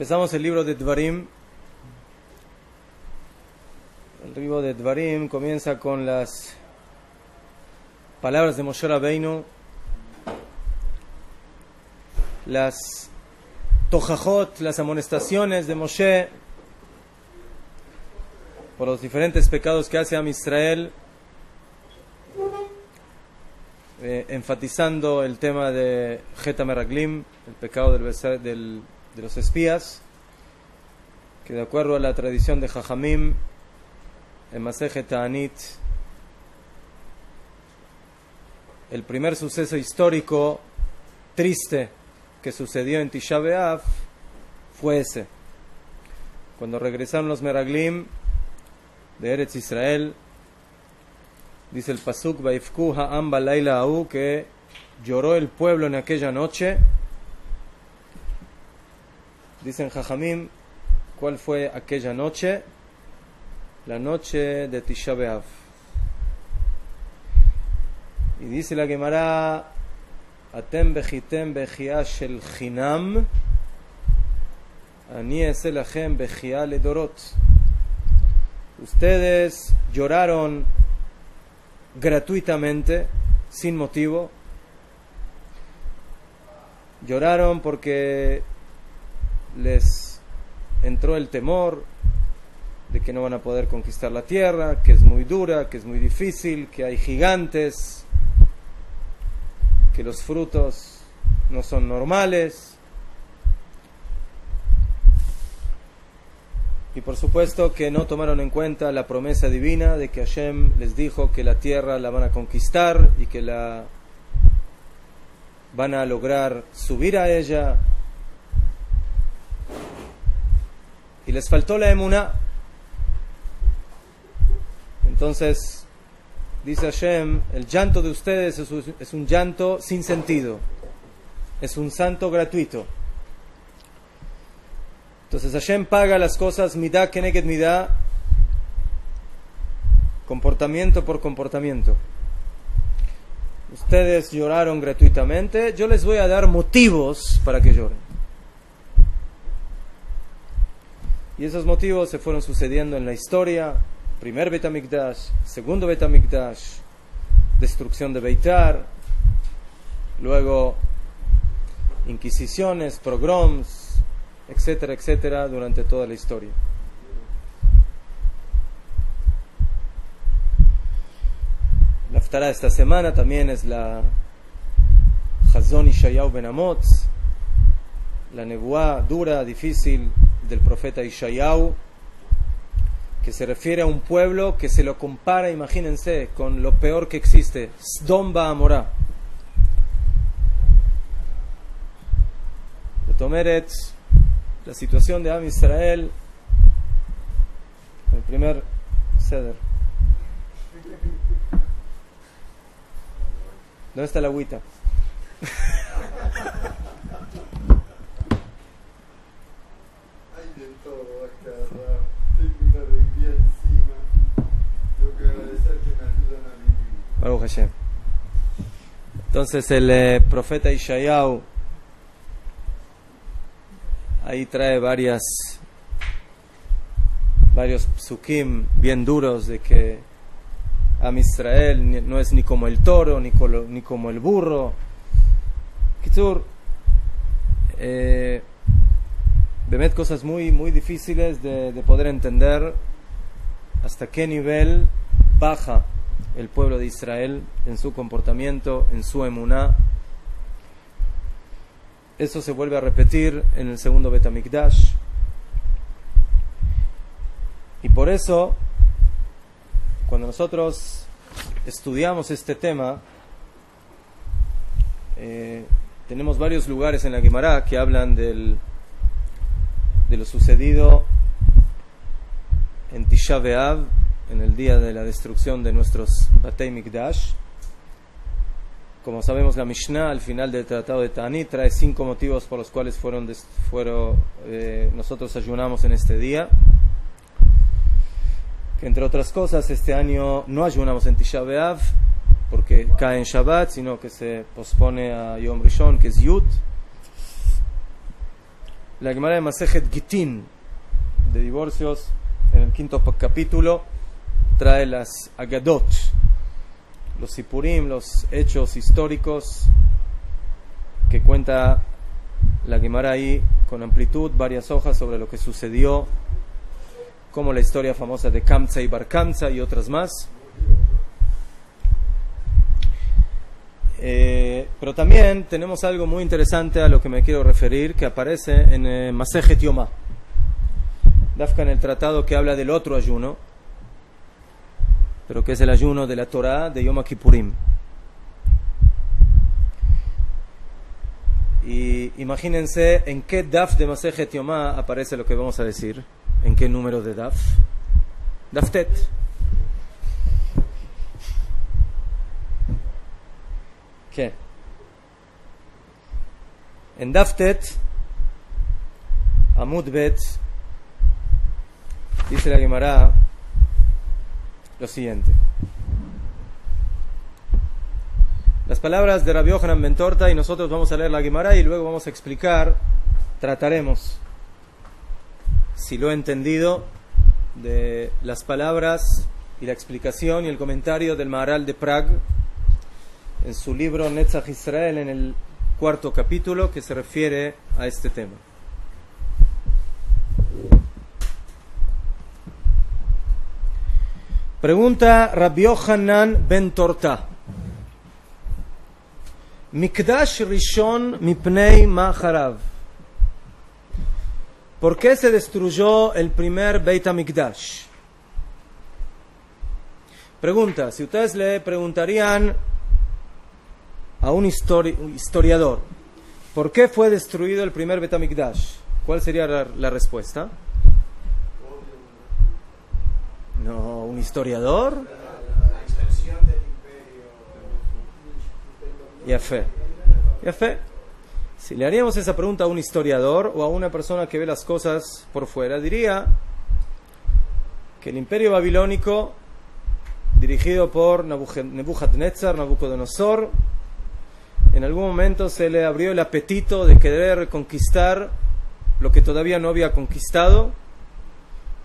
Empezamos el libro de Dvarim El libro de Dvarim comienza con las palabras de Moshe Rabbeinu, las tojajot, las amonestaciones de Moshe por los diferentes pecados que hace Am Israel, enfatizando el tema de Het HaMeraglim, el pecado de los espías, que de acuerdo a la tradición de Jajamim, en Masejet Ta'anit, el primer suceso histórico triste que sucedió en Tisha B'Av fue ese. Cuando regresaron los Meraglim de Eretz Israel, dice el Pasuk, Vaifku ha'am balayla ha'u, que lloró el pueblo en aquella noche. Dicen Jajamim, ¿cuál fue aquella noche? La noche de Tisha B'Av. Y dice la Gemara, Atem bechitem bechia shel chinam, ani ese lachem bechia ledorot. Ustedes lloraron gratuitamente, sin motivo. Lloraron porque les entró el temor de que no van a poder conquistar la tierra, que es muy dura, que es muy difícil, que hay gigantes, que los frutos no son normales. Y por supuesto que no tomaron en cuenta la promesa divina de que Hashem les dijo que la tierra la van a conquistar y que la van a lograr subir a ella. Y les faltó la emuná. Entonces, dice Hashem, el llanto de ustedes es un llanto sin sentido. Es un santo gratuito. Entonces Hashem paga las cosas midá keneged midá, comportamiento por comportamiento. Ustedes lloraron gratuitamente, yo les voy a dar motivos para que lloren. Y esos motivos se fueron sucediendo en la historia. Primer Bet HaMikdash, segundo Bet HaMikdash, destrucción de Beitar, luego inquisiciones, pogroms, etcétera, etcétera, durante toda la historia. La haftará de esta semana también es la Chazon Ishayahu ben Amotz, la nebuá dura, difícil del profeta Ishayahu, que se refiere a un pueblo que se lo compara, imagínense, con lo peor que existe, Sdom Ba'amorá. De Tomeret, la situación de Am Israel, el primer Seder. ¿Dónde está la agüita? Baruch Hashem. Entonces el profeta Ishayahu ahí trae varios psukim bien duros de que Am Israel no es ni como el toro ni como el burro. Kitzur, bemet cosas muy difíciles de poder entender hasta qué nivel baja el pueblo de Israel en su comportamiento, en su emuná. Eso se vuelve a repetir en el segundo Bet HaMikdash. Y por eso, cuando nosotros estudiamos este tema, tenemos varios lugares en la Gemara que hablan de lo sucedido en Tisha B'Av, en el día de la destrucción de nuestros Batei Mikdash. Como sabemos, la Mishnah al final del Tratado de Ta'anit trae 5 motivos por los cuales nosotros ayunamos en este día. Que entre otras cosas, este año no ayunamos en Tisha B'Av porque cae en Shabbat, sino que se pospone a Yom Rishon, que es Yud. La Gemara de Masejet Gitin, de divorcios, en el 5º capítulo, trae las Agadot, los Sipurim, los hechos históricos que cuenta la Gemara ahí con amplitud, varias hojas sobre lo que sucedió, como la historia famosa de Kamsa y Bar Kamsa y otras más. Pero también tenemos algo muy interesante a lo que me quiero referir, que aparece en Masejet Yomá, Dafka, en el tratado que habla del otro ayuno, pero que es el ayuno de la Torah de Yom Kippurim. Y imagínense en qué Daf de Masejet Yomá aparece lo que vamos a decir. ¿En qué número de Daf? Daftet. ¿Qué? En Daftet, Amud Bet, dice la Gemara lo siguiente. Las palabras de Rabbi Yohanan ben Torta, y nosotros vamos a leer la Gemara y luego vamos a explicar, trataremos, si lo he entendido, de las palabras y la explicación y el comentario del Maharal de Prague en su libro Netzach Israel, en el 4º capítulo, que se refiere a este tema. Pregunta Rabbi Yohanan ben Torta: Mikdash Rishon mipnei ma charav. ¿Por qué se destruyó el primer Beit HaMikdash? Pregunta, si ustedes le preguntarían a un historiador, ¿por qué fue destruido el primer Beit HaMikdash? ¿Cuál sería la respuesta? No, ¿un historiador? La extensión del imperio. Ya fe. Si le haríamos esa pregunta a un historiador o a una persona que ve las cosas por fuera, diría que el imperio babilónico, dirigido por Nabucodonosor, en algún momento se le abrió el apetito de querer conquistar lo que todavía no había conquistado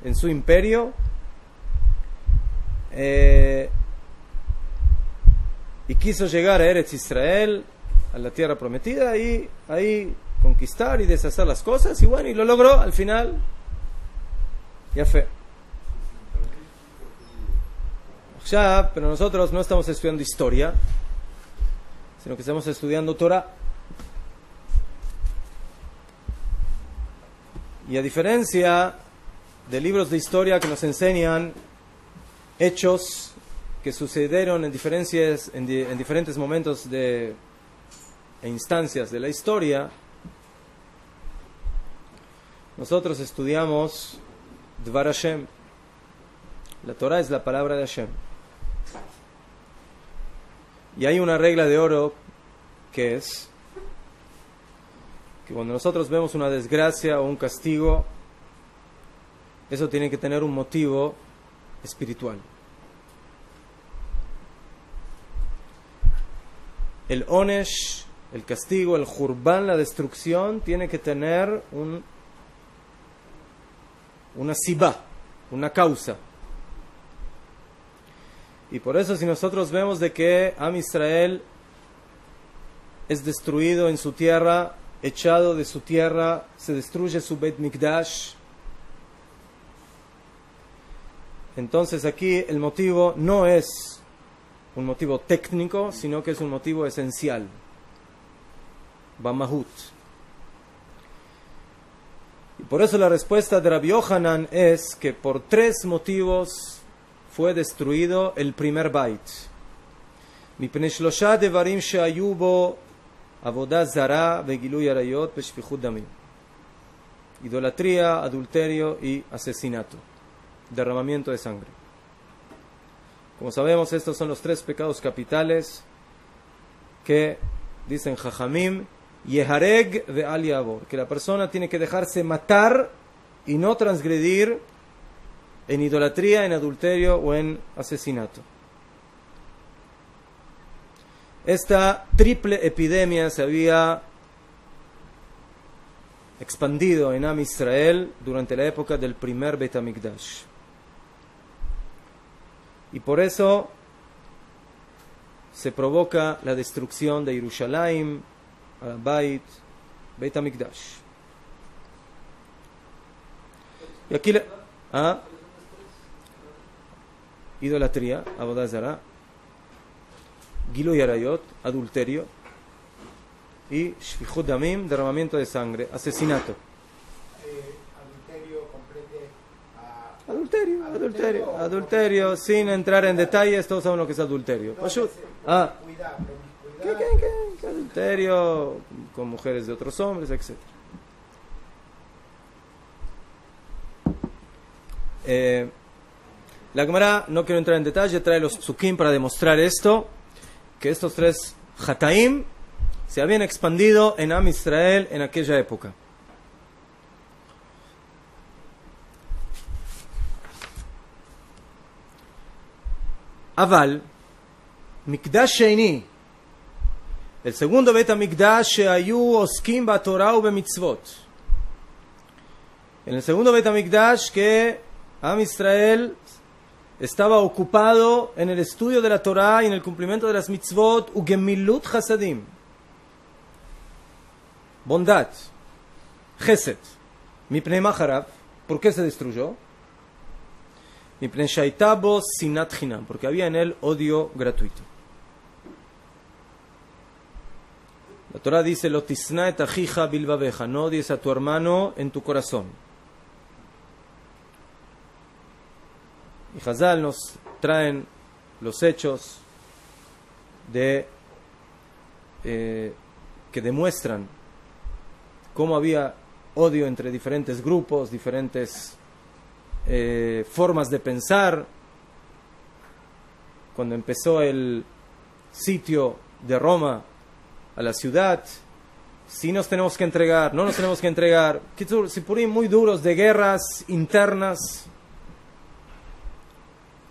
en su imperio, y quiso llegar a Eretz Israel, a la tierra prometida, y ahí conquistar y deshacer las cosas, y bueno, y lo logró al final. Ya fe. Ya, pero nosotros no estamos estudiando historia, sino que estamos estudiando Torah. Y a diferencia de libros de historia que nos enseñan hechos que sucedieron en diferentes momentos e instancias de la historia, nosotros estudiamos Dvar Hashem. La Torah es la palabra de Hashem. Y hay una regla de oro que es que cuando nosotros vemos una desgracia o un castigo, eso tiene que tener un motivo espiritual. El onesh, el castigo, el jurban, la destrucción, tiene que tener una sibá, una causa. Y por eso, si nosotros vemos de que Am Israel es destruido en su tierra, echado de su tierra, se destruye su Beit Mikdash, entonces aquí el motivo no es un motivo técnico, sino que es un motivo esencial. Bamahut. Y por eso la respuesta de Rabbi Yohanan es que por 3 motivos fue destruido el primer Bait. Mipnei shlosha devarim shehayu bo avodah zara vegiluy arayot veshfichut damim. Idolatría, adulterio y asesinato. Derramamiento de sangre. Como sabemos, estos son los 3 pecados capitales que dicen Jajamim, Yehareg ve'al ya'avor, que la persona tiene que dejarse matar y no transgredir en idolatría, en adulterio o en asesinato. Esta triple epidemia se había expandido en Am Israel durante la época del primer Beit HaMikdash. Y por eso se provoca la destrucción de Jerusalén, Beit HaMikdash. Y aquí idolatría, Avodah Zarah, Giluy Arayot, adulterio, y Shfichut Damim, derramamiento de sangre, asesinato. Adulterio, sin entrar en detalles, todos saben lo que es adulterio. ¿Qué? Adulterio con mujeres de otros hombres, etc. La Gemara, no quiero entrar en detalle, trae los psukim para demostrar esto, que estos tres Hataim se habían expandido en Am Israel en aquella época. Aval, Mikdash Sheini, el segundo Beit HaMikdash, Shehayu Oskim BaTorah uBeMitzvot. En el segundo Beit HaMikdash que Am Israel estaba ocupado en el estudio de la Torah y en el cumplimiento de las mitzvot, ugemilut chasadim, bondad, chesed, mipnei maharav. ¿Por qué se destruyó? Mipnei shaita bo sinat chinam, porque había en él odio gratuito. La Torah dice, lo tisna et achija bilbabeja, no odies a tu hermano en tu corazón. Y Hazal nos traen los hechos de que demuestran cómo había odio entre diferentes grupos, diferentes formas de pensar. Cuando empezó el sitio de Roma a la ciudad, si nos tenemos que entregar, no nos tenemos que entregar, sipurim muy duros de guerras internas,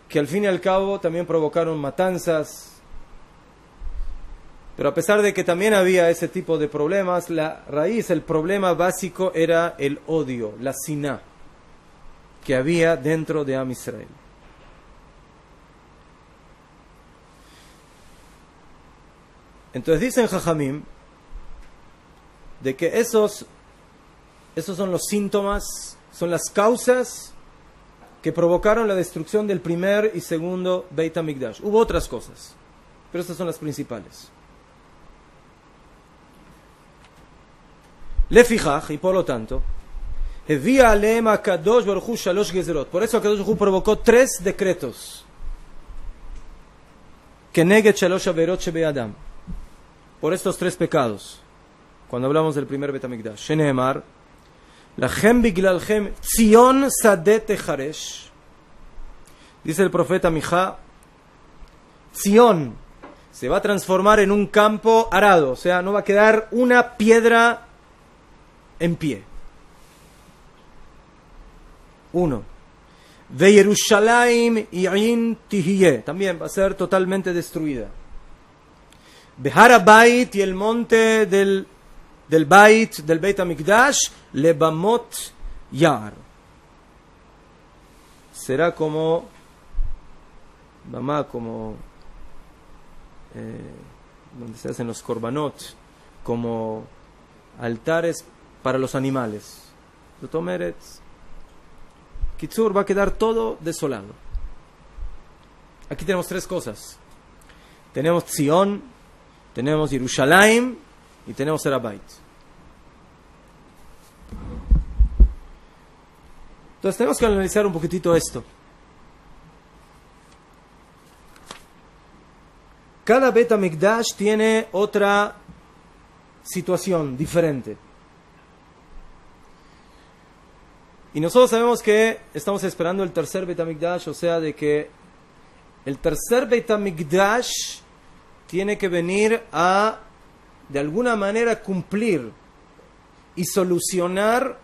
que al fin y al cabo también provocaron matanzas. Pero a pesar de que también había ese tipo de problemas, la raíz, el problema básico era el odio, la siná que había dentro de Am Israel. Entonces dicen Jajamim de que esos son los síntomas, son las causas que provocaron la destrucción del primer y segundo Beit HaMikdash. Hubo otras cosas, pero estas son las principales. Lefijaj, y por lo tanto, Hevia Aleem HaKadosh Baruch Hu Shalosh Gezerot. Por eso HaKadosh Baruch Hu provocó 3 decretos. Keneged Shalosh Averot Shebe'adam. Por estos 3 pecados. Cuando hablamos del primer Beit HaMikdash. Sheneemar, Lachem Biglalchem Tzion Sadeh Techaresh. Dice el profeta Mijá, Tzion se va a transformar en un campo arado. O sea, no va a quedar una piedra en pie. 1. Ve Yerushalayim Yain Tihiyeh. También va a ser totalmente destruida. Behar HaBait, y el monte del Bait, del Beit HaMikdash, Lebamot Yar. Será como donde se hacen los korbanot, como altares para los animales. Kitzur, va a quedar todo desolado. Aquí tenemos 3 cosas. Tenemos Tzion, tenemos Yerushalayim y tenemos Har HaBait. Entonces tenemos que analizar un poquitito esto. Cada Beit HaMikdash tiene otra situación diferente. Y nosotros sabemos que estamos esperando el tercer Beit HaMikdash, o sea, de que el tercer Beit HaMikdash tiene que venir a, de alguna manera, cumplir y solucionar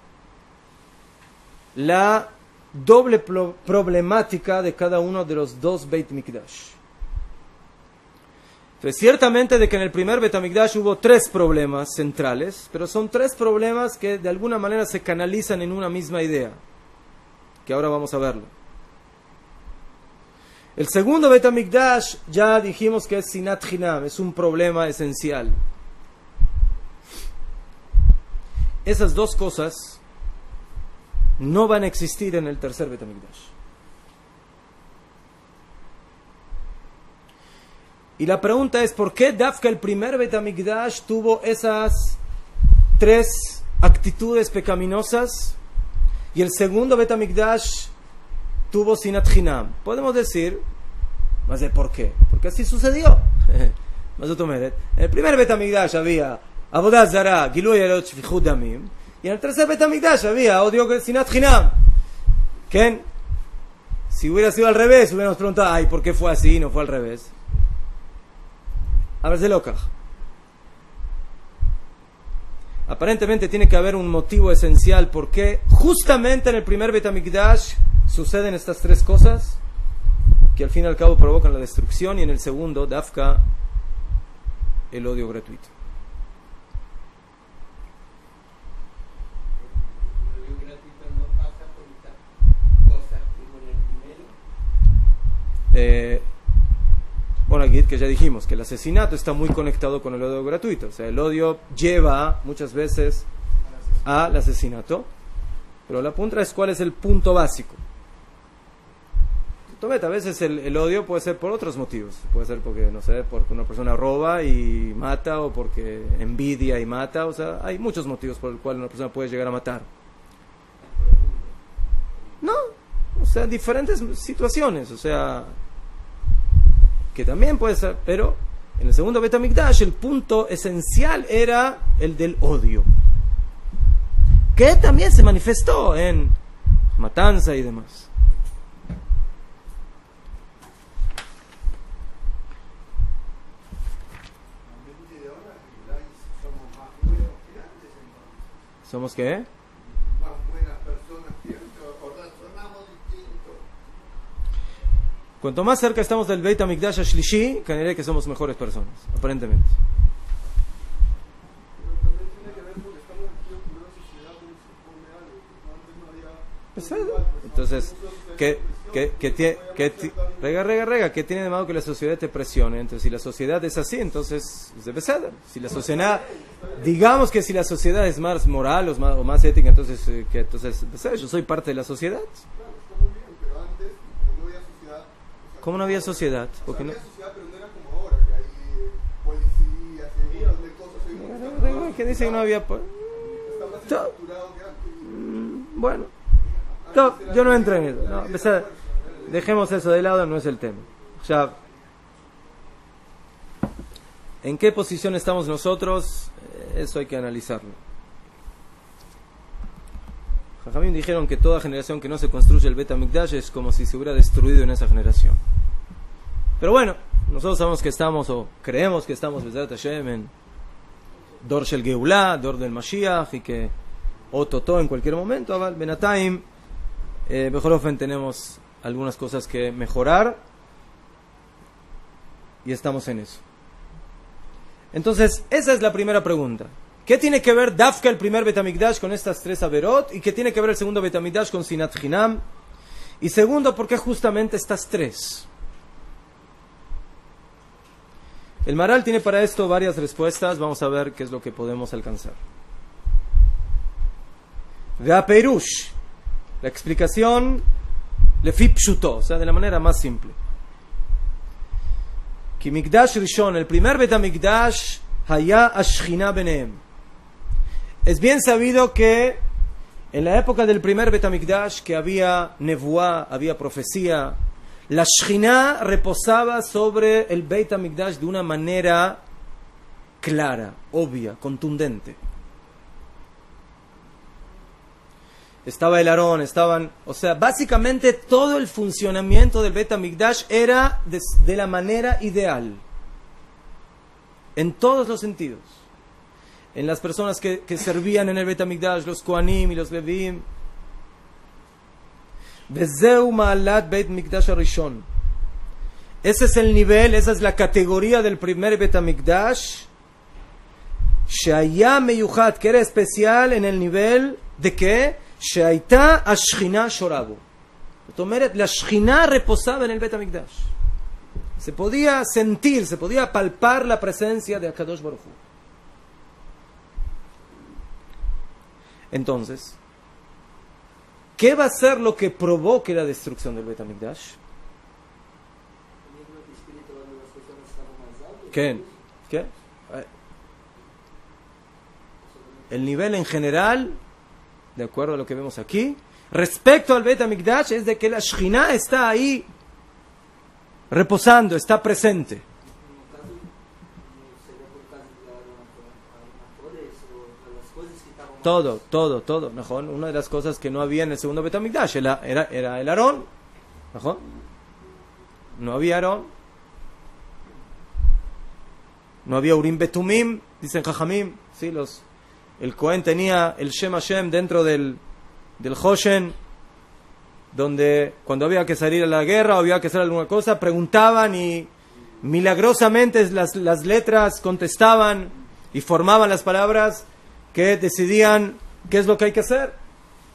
la doble problemática de cada uno de los 2 Beit HaMikdash. Entonces, ciertamente de que en el primer Beit HaMikdash hubo 3 problemas centrales, pero son 3 problemas que de alguna manera se canalizan en una misma idea, que ahora vamos a verlo. El segundo Bet HaMikdash ya dijimos que es Sinat Chinam, es un problema esencial. Esas dos cosas no van a existir en el tercer Bet HaMikdash. Y la pregunta es, ¿por qué Dafka el primer Bet HaMikdash tuvo esas tres actitudes pecaminosas y el segundo Bet HaMikdash tuvo Sinat Chinam? Podemos decir, más de ¿por qué? Porque así sucedió. En el primer Bet HaMikdash había Avodat Zarah, Gilui Arot, Shfichut Damim, y en el tercer Bet HaMikdash había odio, Sinat Chinam. ¿Quién? Si hubiera sido al revés, hubiéramos preguntado, ay, ¿por qué fue así y no fue al revés? A ver, se loca. Aparentemente tiene que haber un motivo esencial por qué justamente en el primer Bet HaMikdash suceden estas tres cosas que al fin y al cabo provocan la destrucción, y en el segundo, Dafka, el odio gratuito. El odio gratuito no pasa por esta cosa como en el primero. Bueno, aquí que ya dijimos que el asesinato está muy conectado con el odio gratuito. O sea, el odio lleva muchas veces al asesinato, pero la punta es cuál es el punto básico. A veces el odio puede ser por otros motivos. Puede ser porque, no sé, porque una persona roba y mata, o porque envidia y mata. O sea, hay muchos motivos por los cuales una persona puede llegar a matar. No, o sea, diferentes situaciones. O sea, que también puede ser, pero en el segundo Bet HaMikdash el punto esencial era el del odio, que también se manifestó en matanza y demás. ¿Somos qué? Más buenas personas, ¿cierto? O razonamos distinto. Cuanto más cerca estamos del Beit HaMikdash Ashlishi, que somos mejores personas, aparentemente. Pero también tiene que ver porque estamos aquí en una sociedad que se supone algo, porque antes no había... Entonces, ¿qué tiene de malo que la sociedad te presione? Entonces, si la sociedad es así, entonces debe ser. Si la sociedad, digamos que si la sociedad es más moral o más ética, entonces, entonces yo soy parte de la sociedad. Claro, está muy bien, pero antes, como no había sociedad... o sea, ¿Cómo no había sociedad? Porque no... había sociedad, pero no era como ahora, que hay policías, y un montón de cosas. ¿Qué dice que no había? Está más estructurado que antes. Bueno, no, yo no entré en eso. No, dejemos eso de lado, no es el tema. O sea, ¿en qué posición estamos nosotros? Eso hay que analizarlo. Jajamim dijeron que toda generación que no se construye el Bet HaMikdash es como si se hubiera destruido en esa generación. Pero bueno, nosotros sabemos que estamos, o creemos que estamos, Bezrat Hashem, en Dor Shel Geulah, Dor del Mashiach, y que Ototo en cualquier momento, Benataim, Bejorofen, tenemos algunas cosas que mejorar y estamos en eso. Entonces, esa es la primera pregunta. ¿Qué tiene que ver Dafka el primer Bet HaMikdash con estas tres averot? ¿Y qué tiene que ver el segundo Bet HaMikdash con Sinat Chinam? Y segundo, ¿por qué justamente estas tres? El Maral tiene para esto varias respuestas. Vamos a ver qué es lo que podemos alcanzar. Ve'apeirush, la explicación lefi pshuto, o sea, de la manera más simple. Ki Mikdash Rishon, el primer Bet HaMikdash, haya ashchina benehem. Es bien sabido que en la época del primer Bet HaMikdash, que había nevuá, había profecía, la Shechina reposaba sobre el Beit HaMikdash de una manera clara, obvia, contundente. Estaba el Aarón, o sea, básicamente todo el funcionamiento del Beit HaMikdash era de la manera ideal, en todos los sentidos. En las personas que servían en el Beit HaMikdash, los Kohanim y los Levim. Vezeu ma'alat Beit Mikdash Arishon. Ese es el nivel, esa es la categoría del primer Beit HaMikdash, Shaya meyuchat, que era especial en el nivel de que Sheaita Ashchina Shorabu, La Shekhinah reposaba en el Bet HaMikdash. Se podía sentir, se podía palpar la presencia de HaKadosh Baruj Hu. Entonces, ¿qué va a ser lo que provoque la destrucción del Bet HaMikdash? ¿Qué? El nivel en general, de acuerdo a lo que vemos aquí, respecto al Bet HaMikdash, es de que la Shekhinah está ahí reposando, está presente. Todo. ¿Najón? Una de las cosas que no había en el segundo Bet HaMikdash era el Aarón. ¿Najón? No había Aarón. No había Urim Betumim, dicen Jajamim. ¿Sí? El Cohen tenía el Shem Hashem dentro del Hoshen, donde cuando había que salir a la guerra o había que hacer alguna cosa, preguntaban y milagrosamente las letras contestaban y formaban las palabras que decidían qué es lo que hay que hacer.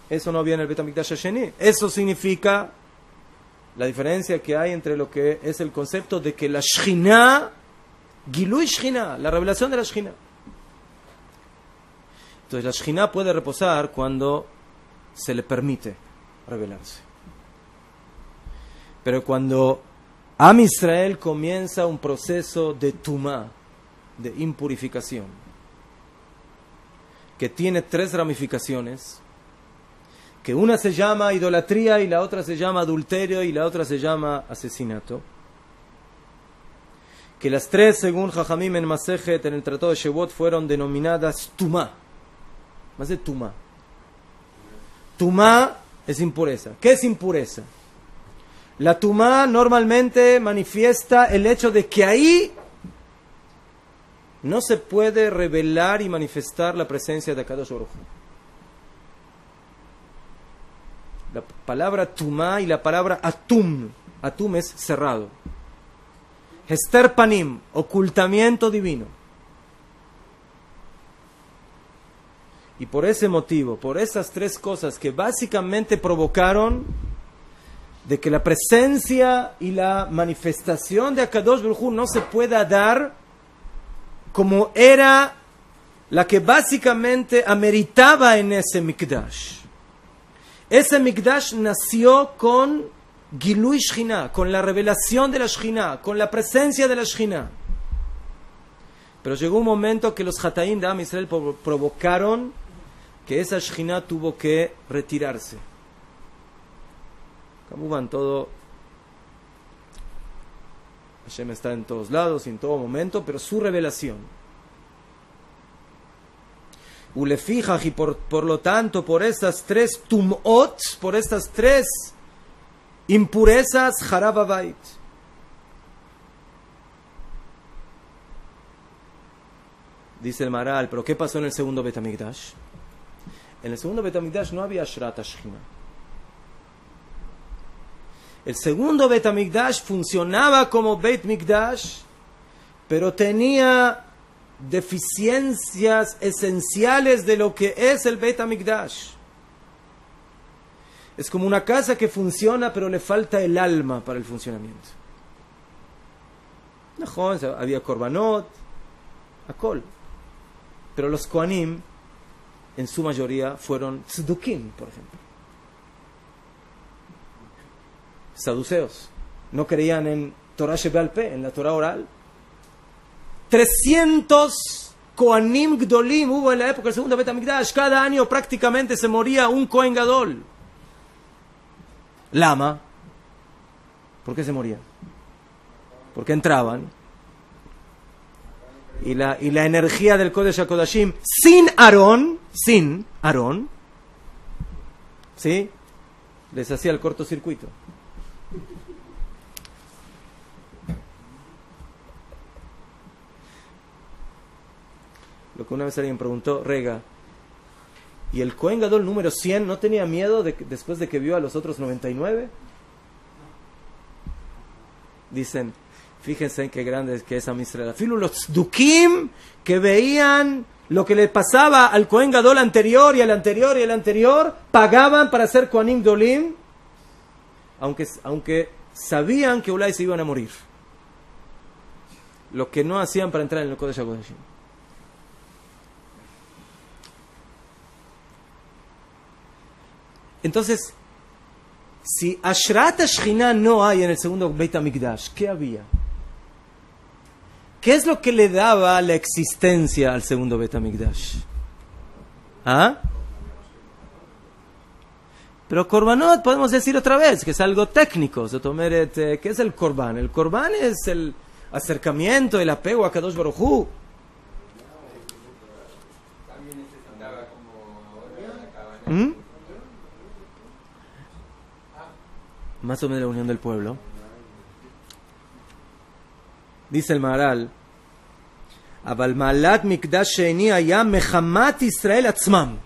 Eso no había en el Bet HaMikdash Hasheni. Eso significa la diferencia que hay entre lo que es el concepto de que la Shekhinah, Gilui Shekhinah, la revelación de la Shekhinah. Entonces la Shekhinah puede reposar cuando se le permite revelarse. Pero cuando Am Israel comienza un proceso de tumá, de impurificación, que tiene 3 ramificaciones, que una se llama idolatría y la otra se llama adulterio y la otra se llama asesinato, que las 3, según Jajamim en Masejet, en el Tratado de Shevot, fueron denominadas tumá. Más de tumá. Tumá es impureza. ¿Qué es impureza? La tumá normalmente manifiesta el hecho de que ahí no se puede revelar y manifestar la presencia de HaKadosh Baruj Hu. La palabra tumá y la palabra atum. Atum es cerrado. Hester panim, ocultamiento divino. Y por ese motivo, por esas 3 cosas que básicamente provocaron de que la presencia y la manifestación de HaKadosh Baruj Hu no se pueda dar como era la que básicamente ameritaba en ese Mikdash. Ese Mikdash nació con Gilui Shekhinah, con la revelación de la Shekhinah, con la presencia de la Shekhinah. Pero llegó un momento que los Hataim de Am Israel provocaron que esa Shekhinah tuvo que retirarse. Kamuban, todo Hashem está en todos lados y en todo momento, pero su revelación. Ulefijaj, y por lo tanto, por estas 3 tumot, por estas 3 impurezas, Harab Habait. Dice el Maral, pero ¿qué pasó en el segundo Bet HaMikdash? En el segundo Bet HaMikdash no había Shrat HaShekhinah. El segundo Bet HaMikdash funcionaba como Beit Mikdash, pero tenía deficiencias esenciales de lo que es el Bet HaMikdash. Es como una casa que funciona, pero le falta el alma para el funcionamiento. Había korbanot, akol. Pero los Kohanim, en su mayoría, fueron tzdukim, por ejemplo. Saduceos. No creían en Torah Shebe'al Peh, en la Torah oral. 300 Kohanim Gdolim hubo en la época del segundo Bet HaMikdash. Cada año prácticamente se moría un Kohen Gadol. Lama. ¿Por qué se morían? Porque entraban. Y la energía del Kodesh HaKodashim sin Aarón, ¿sí? Les hacía el cortocircuito. Lo que una vez alguien preguntó, Rega, ¿y el Kohen Gadol número 100 no tenía miedo después de que vio a los otros 99? Dicen, fíjense en qué grande que es Am Israel. Filu los tzdukim que veían lo que le pasaba al Kohen Gadol anterior y al anterior y al anterior, pagaban para ser Kohanim Gdolim, aunque sabían que Ulay se iban a morir. Lo que no hacían para entrar en el Kodesh HaKodeshim. Entonces, si Ashrat HaShechina no hay en el segundo Beit HaMikdash, ¿qué había? ¿Qué es lo que le daba la existencia al segundo Beit HaMikdash? ¿Ah? Pero Korbanot podemos decir otra vez que es algo técnico. ¿Qué es el Korban? El Korban es el acercamiento, el apego a Kadosh Baruj Hu. Más o menos la unión del pueblo. Dice el Maharal, Aval Malat Mikdash Sheini haya mechamat Israel atzmam.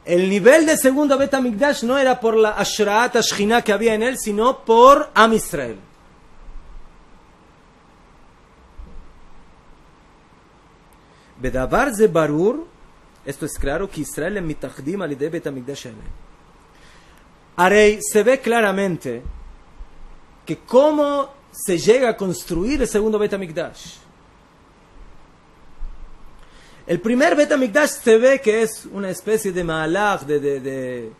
El nivel de segundo Bet HaMikdash no era por la Ashrat HaShechina que había en él, sino por Am Israel. Bedavar ze barur, esto es claro, que Israel es mitachdim al idei Bet HaMikdash ele. Arei, se ve claramente que cómo se llega a construir el segundo Bet HaMikdash. El primer Bet HaMikdash se ve que es una especie de ma'alach, de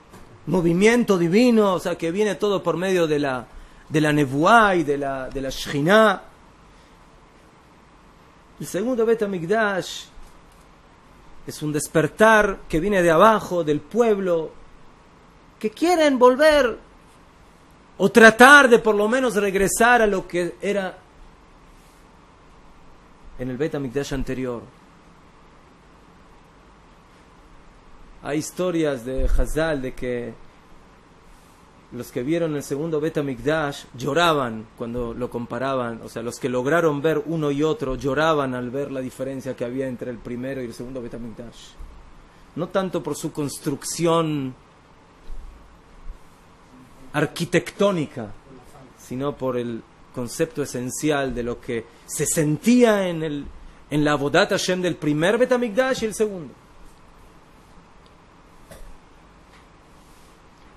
movimiento divino, o sea, que viene todo por medio de la nevuá y de la Shechina. El segundo Bet HaMikdash es un despertar que viene de abajo, del pueblo, que quieren volver o tratar de por lo menos regresar a lo que era en el Bet HaMikdash anterior. Hay historias de Hazal de que los que vieron el segundo Bet HaMikdash lloraban cuando lo comparaban, o sea, los que lograron ver uno y otro lloraban al ver la diferencia que había entre el primero y el segundo Bet HaMikdash. No tanto por su construcción arquitectónica, sino por el concepto esencial de lo que se sentía en la Avodat Hashem del primer Bet HaMikdash y el segundo.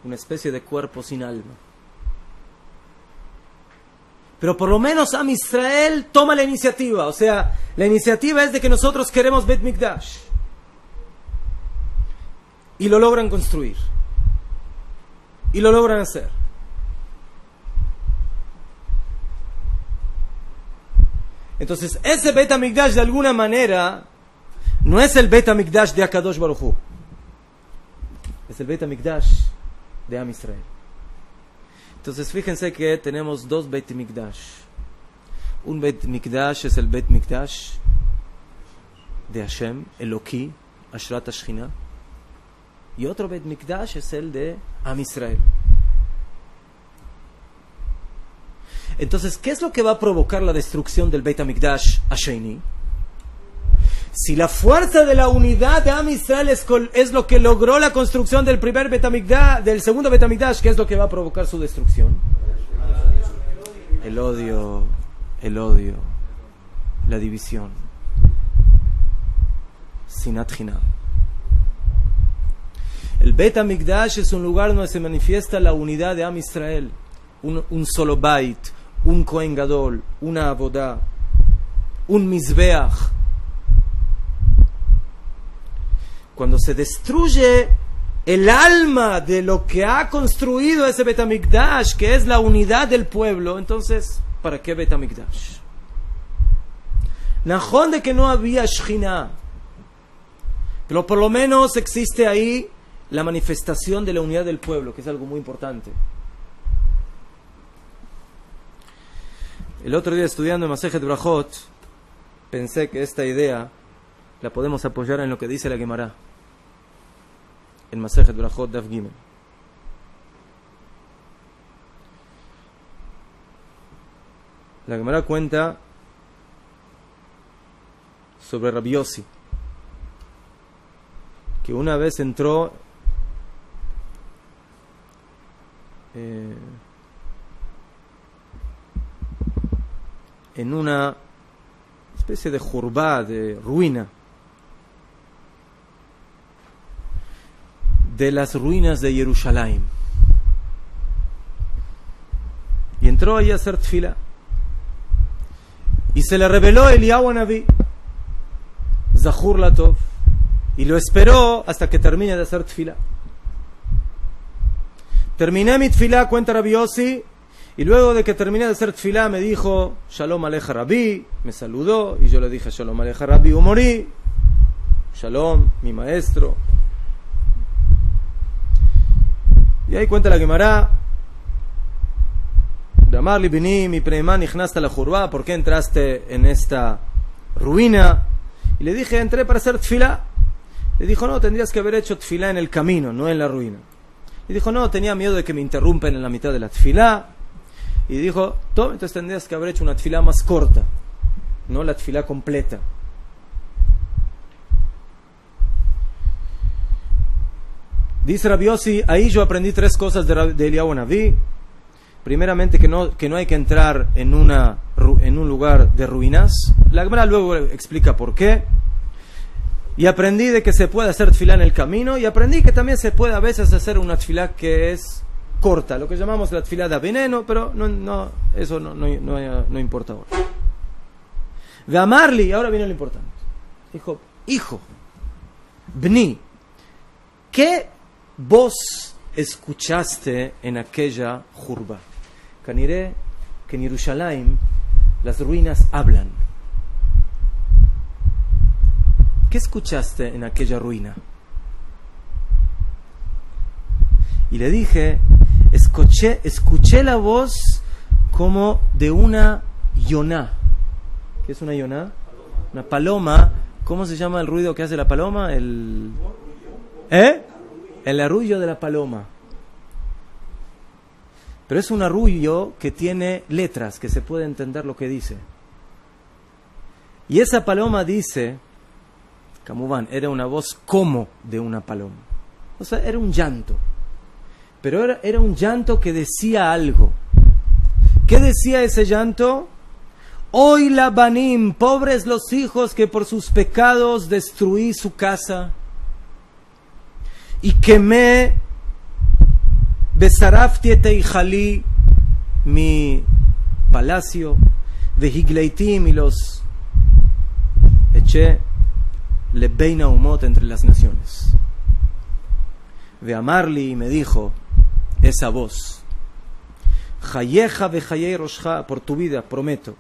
Una especie de cuerpo sin alma. Pero por lo menos Am Israel toma la iniciativa. O sea, la iniciativa es de que nosotros queremos Bet Mikdash. Y lo logran construir. Y lo logran hacer. Entonces, ese Bet HaMikdash de alguna manera no es el Bet HaMikdash de HaKadosh Baruj Hu. Es el Bet HaMikdash de Am Israel. Entonces fíjense que tenemos dos Bet Mikdash. Un Bet Mikdash es el Bet Mikdash de Hashem, Eloki, Ashrat HaShechina, y otro Bet Mikdash es el de Am Israel. Entonces, ¿qué es lo que va a provocar la destrucción del Bet HaMikdash Asheni? Si la fuerza de la unidad de Am Israel es lo que logró la construcción del primer Bet HaMikdash, del segundo Bet HaMikdash, ¿qué es lo que va a provocar su destrucción? El odio, la división. Sinat Chinam. El Bet HaMikdash es un lugar donde se manifiesta la unidad de Am Israel. Un solo Bait, un Kohen Gadol, una Avodah, un Mizbeach. Cuando se destruye el alma de lo que ha construido ese Bet HaMikdash, que es la unidad del pueblo, entonces, ¿para qué Bet HaMikdash? Najón de que no había Shechina, pero por lo menos existe ahí la manifestación de la unidad del pueblo, que es algo muy importante. El otro día estudiando en Masejet Brajot, pensé que esta idea la podemos apoyar en lo que dice la Gemara. En Masejet Brajot Daf Gimel. La Gemara cuenta sobre Rabbi Yossi, que una vez entró en una especie de jurbá, de ruina, de las ruinas de Jerusalén. entró ahí a hacer tefilá. Y se le reveló Eliyahu Naví, Zahur Latov, y lo esperó hasta que termine de hacer tefilá. Terminé mi tefilá, cuenta Rabbi Yossi, y luego de que terminé de hacer tefilá me dijo Shalom Aleja Rabbi, me saludó, y yo le dije Shalom Aleja Rabbi Umorí, Shalom, mi maestro. Y ahí cuenta la Gemara, Damarli Bini, mi preimán, ichnaste la jurba, ¿por qué entraste en esta ruina? Y le dije, entré para hacer tefilá. Le dijo, no, tendrías que haber hecho tefilá en el camino, no en la ruina. Y dijo, no, tenía miedo de que me interrumpen en la mitad de la tefilá. Y dijo, entonces tendrías que haber hecho una tefilá más corta, no la tefilá completa. Dice Rabbi Yossi, ahí yo aprendí 3 cosas de Eliyahu Naví. Primeramente, que no hay que entrar en un lugar de ruinas. La Gemara luego explica por qué. Y aprendí de que se puede hacer tefilá en el camino. Y aprendí que también se puede a veces hacer una tefilá que es corta, lo que llamamos la tefilá de veneno, pero eso no importa ahora. De Amarli, ahora viene lo importante. Dijo, hijo, Bni, ¿qué vos escuchaste en aquella jurba? Caniré que en Jerusalén las ruinas hablan. ¿Qué escuchaste en aquella ruina? Y le dije, escuché la voz como de una yoná. ¿Qué es una yoná? Una paloma. ¿Cómo se llama el ruido que hace la paloma? El arrullo de la paloma. Pero es un arrullo que tiene letras, que se puede entender lo que dice. Y esa paloma dice, Camubán, era una voz como de una paloma. O sea, era un llanto. Pero era un llanto que decía algo. ¿Qué decía ese llanto? Hoy la banim, pobres los hijos que por sus pecados destruí su casa y quemé besarafti eteijalí, mi palacio, vehigleitim, y los eché lebeina umot, entre las naciones. Ve amarli, y me dijo esa voz, Chayeja vechayei roshcha, por tu vida prometo,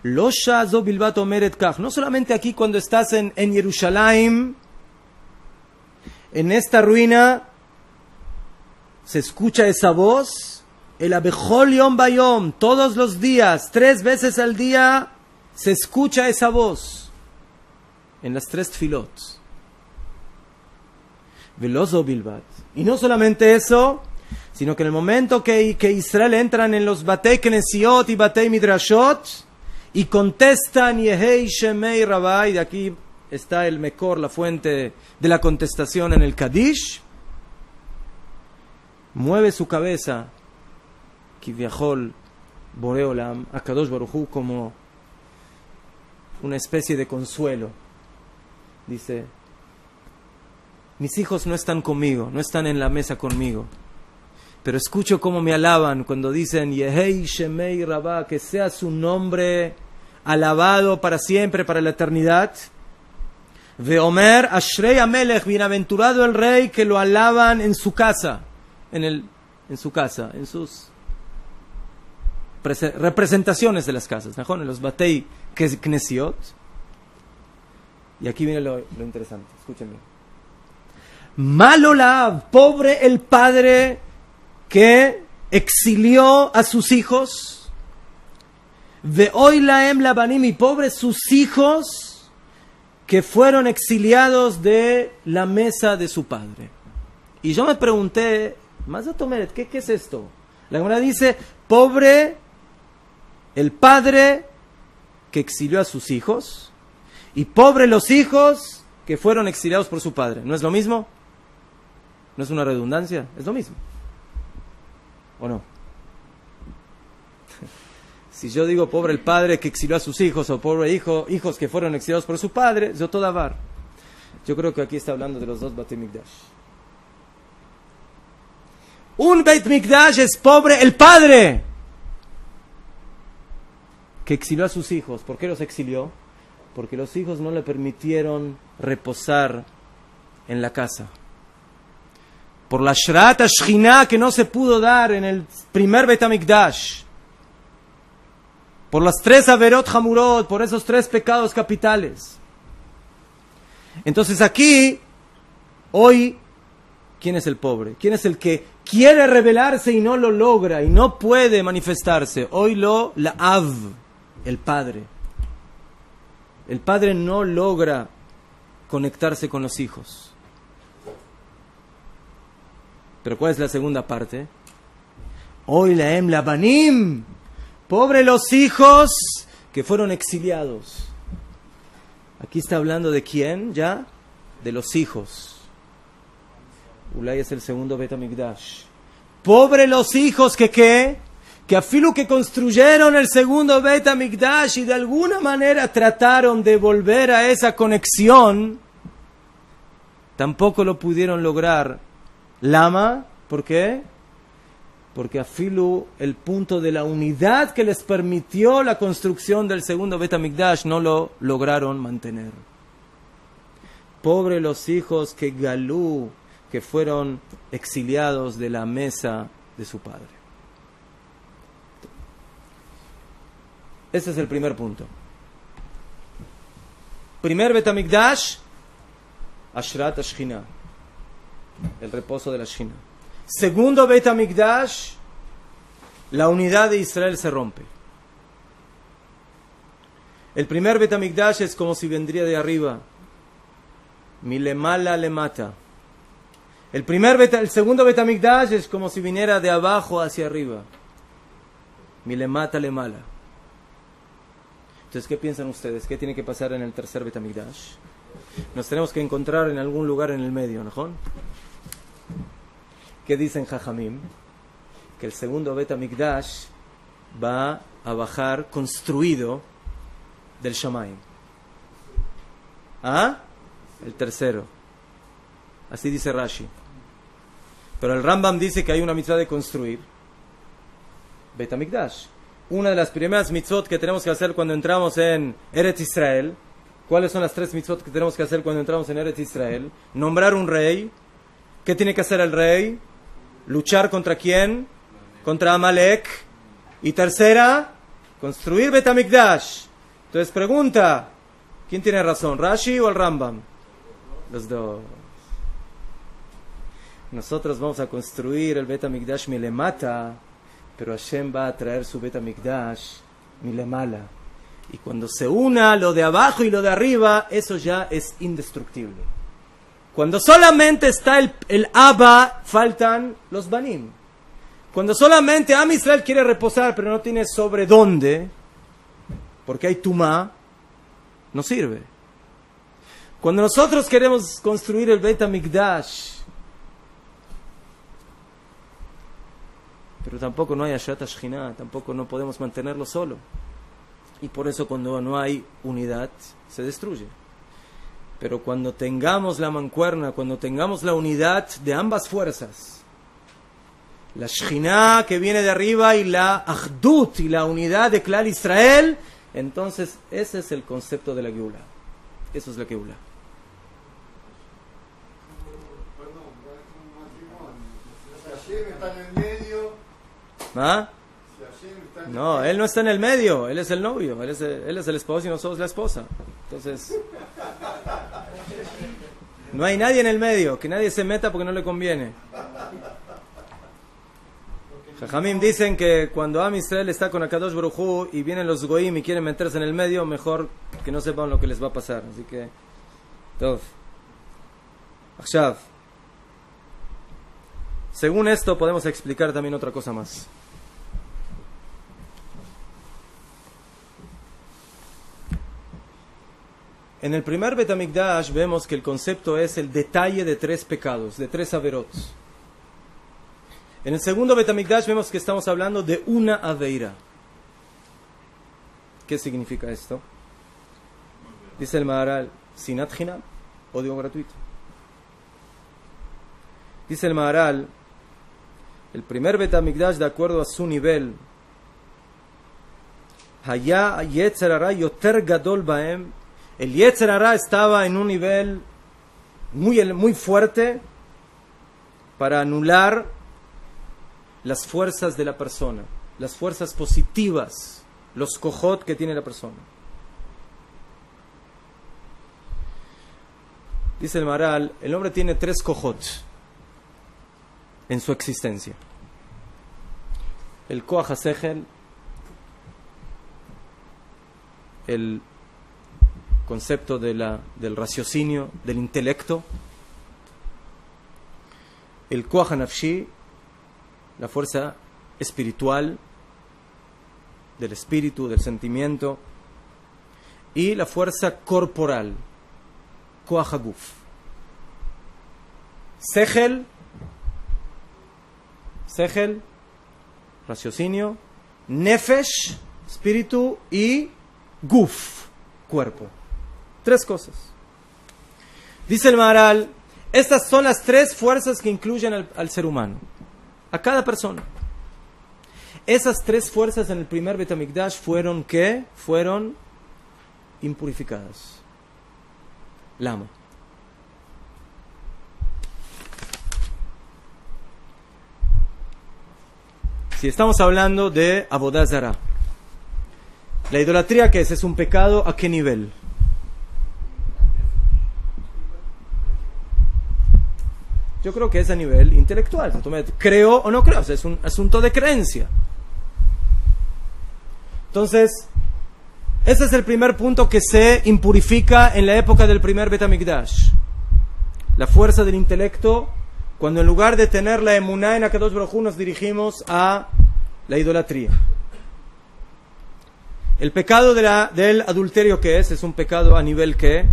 lo shazo bilbat omeret kach, no solamente aquí cuando estás en Jerusalén, en esta ruina se escucha esa voz, el abejol yom bayom, todos los días, 3 veces al día se escucha esa voz en las 3 tefilot. Velozo bilbat. Y no solamente eso, sino que en el momento que Israel entran en los Batei Knesiot y Batei Midrashot y contestan Yehei Shemei Rabbi, de aquí está el Mekor, la fuente de la contestación en el Kadish, mueve su cabeza Kivyahol Boreolam, Akadosh Baruj Hu, como una especie de consuelo. Dice, mis hijos no están conmigo, no están en la mesa conmigo, pero escucho cómo me alaban cuando dicen Yehei Shemei Rabá, que sea su nombre alabado para siempre, para la eternidad. Veomer Ashrei Amelech, bienaventurado el rey, que lo alaban en su casa, en sus representaciones de las casas, ¿no? En los Batei Knesiot. Y aquí viene lo interesante, escúchenme. Malolav, pobre el padre que exilió a sus hijos. Veoy laem labanim, y pobres sus hijos que fueron exiliados de la mesa de su padre. Y yo me pregunté, Mazatomeret, ¿qué es esto? La Gemara dice, pobre el padre que exilió a sus hijos, y pobre los hijos que fueron exiliados por su padre. ¿No es lo mismo? ¿No es una redundancia? Es lo mismo. ¿O no? Si yo digo pobre el padre que exilió a sus hijos, o pobre hijos que fueron exiliados por su padre, yo todo avar. Yo creo que aquí está hablando de los 2 Beit Mikdash. Un Beit Mikdash es pobre el padre que exilió a sus hijos. ¿Por qué los exilió? Porque los hijos no le permitieron reposar en la casa. Por la Shrat HaShechina que no se pudo dar en el primer Bet HaMikdash. Por las 3 Averot Hamurot, por esos 3 pecados capitales. Entonces aquí, hoy, ¿quién es el pobre? ¿Quién es el que quiere rebelarse y no lo logra y no puede manifestarse? Hoy la Av, el padre. El padre no logra conectarse con los hijos. Pero ¿cuál es la segunda parte? Hoy la Banim. Pobre los hijos que fueron exiliados. Aquí está hablando de quién, ¿ya? De los hijos. Ulay es el segundo Bet HaMikdash. Pobre los hijos que afilu que construyeron el segundo Bet HaMikdash y de alguna manera trataron de volver a esa conexión, tampoco lo pudieron lograr. Lama, ¿por qué? Porque afilu el punto de la unidad que les permitió la construcción del segundo Bet HaMikdash no lo lograron mantener. Pobre los hijos que galú, que fueron exiliados de la mesa de su padre. Ese es el primer punto. Primer Bet HaMikdash, Ashrat HaShechina, el reposo de la Shechina. Segundo Bet HaMikdash, la unidad de Israel se rompe. El primer Bet HaMikdash es como si vendría de arriba. Milemala le mata. El segundo Bet HaMikdash es como si viniera de abajo hacia arriba. Milemata le mala. Entonces, ¿qué piensan ustedes? ¿Qué tiene que pasar en el tercer Bet HaMikdash? Nos tenemos que encontrar en algún lugar en el medio, ¿no? ¿Qué dicen Jajamim? Que el segundo Bet HaMikdash va a bajar construido del Shamayim. ¿Ah? El tercero. Así dice Rashi. Pero el Rambam dice que hay una mitzvah de construir Bet HaMikdash. Una de las primeras mitzvot que tenemos que hacer cuando entramos en Eretz Israel. ¿Cuáles son las 3 mitzvot que tenemos que hacer cuando entramos en Eretz Israel? Nombrar un rey. ¿Qué tiene que hacer el rey? ¿Luchar contra quién? Contra Amalek. Y tercera, construir Bet HaMikdash. Entonces pregunta, ¿quién tiene razón? ¿Rashi o el Rambam? Los dos. Nosotros vamos a construir el Bet HaMikdash milemata, pero Hashem va a traer su Bet HaMikdash milemala. Y cuando se una lo de abajo y lo de arriba, eso ya es indestructible. Cuando solamente está el Abba, faltan los Banim. Cuando solamente Am Israel quiere reposar, pero no tiene sobre dónde, porque hay Tumá, no sirve. Cuando nosotros queremos construir el Bet HaMikdash, pero tampoco no hay Ashrat HaShechina, tampoco no podemos mantenerlo solo. Y por eso cuando no hay unidad, se destruye. Pero cuando tengamos la mancuerna, cuando tengamos la unidad de ambas fuerzas, la Shechina que viene de arriba y la Achdut y la unidad de Klal Israel, entonces ese es el concepto de la Geula. Eso es la Geula. Si Hashem está en el medio, ¿Ah? si Hashem está en el No, él no está en el medio, él es el novio, él es el esposo y nosotros la esposa. Entonces, no hay nadie en el medio, que nadie se meta porque no le conviene. Jajamim dicen que cuando Am Israel está con Akadosh Baruj Hu y vienen los Goim y quieren meterse en el medio, mejor que no sepan lo que les va a pasar. Así que, Tov. Akshav. Según esto podemos explicar también otra cosa más. En el primer Bet HaMikdash vemos que el concepto es el detalle de 3 pecados, de 3 averot. En el segundo Bet HaMikdash vemos que estamos hablando de una aveira. ¿Qué significa esto? Dice el Maharal, sinat chinam, odio gratuito. Dice el Maharal, el primer Bet HaMikdash, de acuerdo a su nivel, Haya Yetzer Hara yoter gadol baem. El Yetzer Hara estaba en un nivel muy fuerte para anular las fuerzas de la persona, las fuerzas positivas, los kohot que tiene la persona. Dice el Maharal, el hombre tiene 3 kohot en su existencia. El koach hasechel, el concepto del raciocinio, del intelecto. El koach hanafshi, la fuerza espiritual, del espíritu, del sentimiento. Y la fuerza corporal, koach haguf. Sechel, raciocinio. Nefesh, espíritu. Y guf, cuerpo. 3 cosas. Dice el Maharal, estas son las 3 fuerzas que incluyen al ser humano, a cada persona. Esas 3 fuerzas en el primer Beit HaMikdash fueron ¿qué? Fueron impurificadas. Lama. Si estamos hablando de Avodah Zarah, la idolatría, ¿qué es? ¿Es un pecado? ¿A qué nivel? Yo creo que es a nivel intelectual. ¿Creo o no creo? O sea, es un asunto de creencia. Entonces, ese es el primer punto que se impurifica en la época del primer Beit HaMikdash. La fuerza del intelecto, cuando en lugar de tener la emuná en Akadosh Baruj Hu nos dirigimos a la idolatría. El pecado del adulterio, ¿qué es? Es un pecado a nivel ¿qué?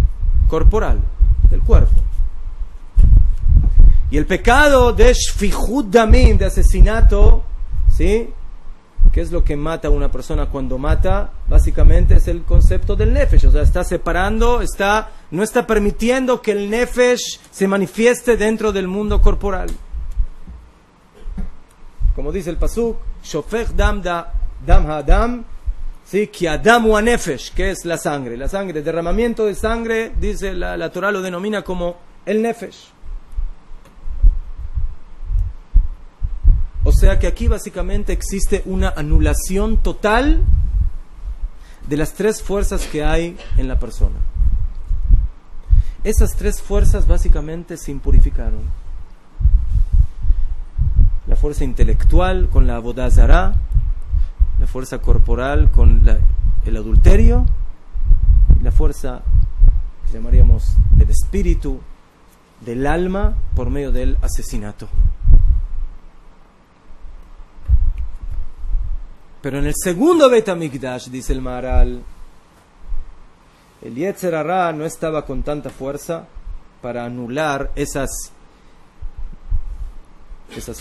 Corporal, del cuerpo. Y el pecado de shfichut damim, de asesinato, ¿sí? ¿Qué es lo que mata a una persona cuando mata? Básicamente es el concepto del nefesh, o sea, está separando, no está permitiendo que el nefesh se manifieste dentro del mundo corporal. Como dice el pasuk, shofech dam ha'adam, ¿sí? Ki adam hu nefesh, que es la sangre, derramamiento de sangre, dice la Torah lo denomina como el nefesh. O sea que aquí básicamente existe una anulación total de las 3 fuerzas que hay en la persona. Esas 3 fuerzas básicamente se impurificaron. La fuerza intelectual con la Avodah Zarah, la fuerza corporal con el adulterio, y la fuerza que llamaríamos del espíritu, del alma, por medio del asesinato. Pero en el segundo Beit HaMikdash, dice el Maharal, el Yetzer Hara no estaba con tanta fuerza para anular esas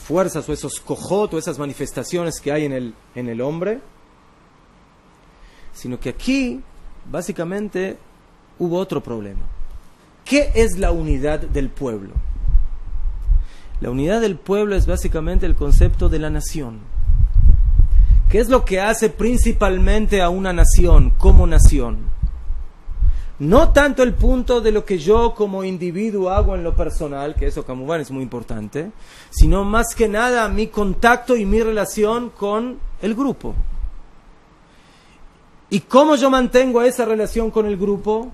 fuerzas o esos kohot o esas manifestaciones que hay en el hombre, sino que aquí básicamente hubo otro problema. ¿Qué es la unidad del pueblo? La unidad del pueblo es básicamente el concepto de la nación. ¿Qué es lo que hace principalmente a una nación como nación? No tanto el punto de lo que yo como individuo hago en lo personal, que eso como es muy importante, sino más que nada mi contacto y mi relación con el grupo. ¿Y cómo yo mantengo esa relación con el grupo?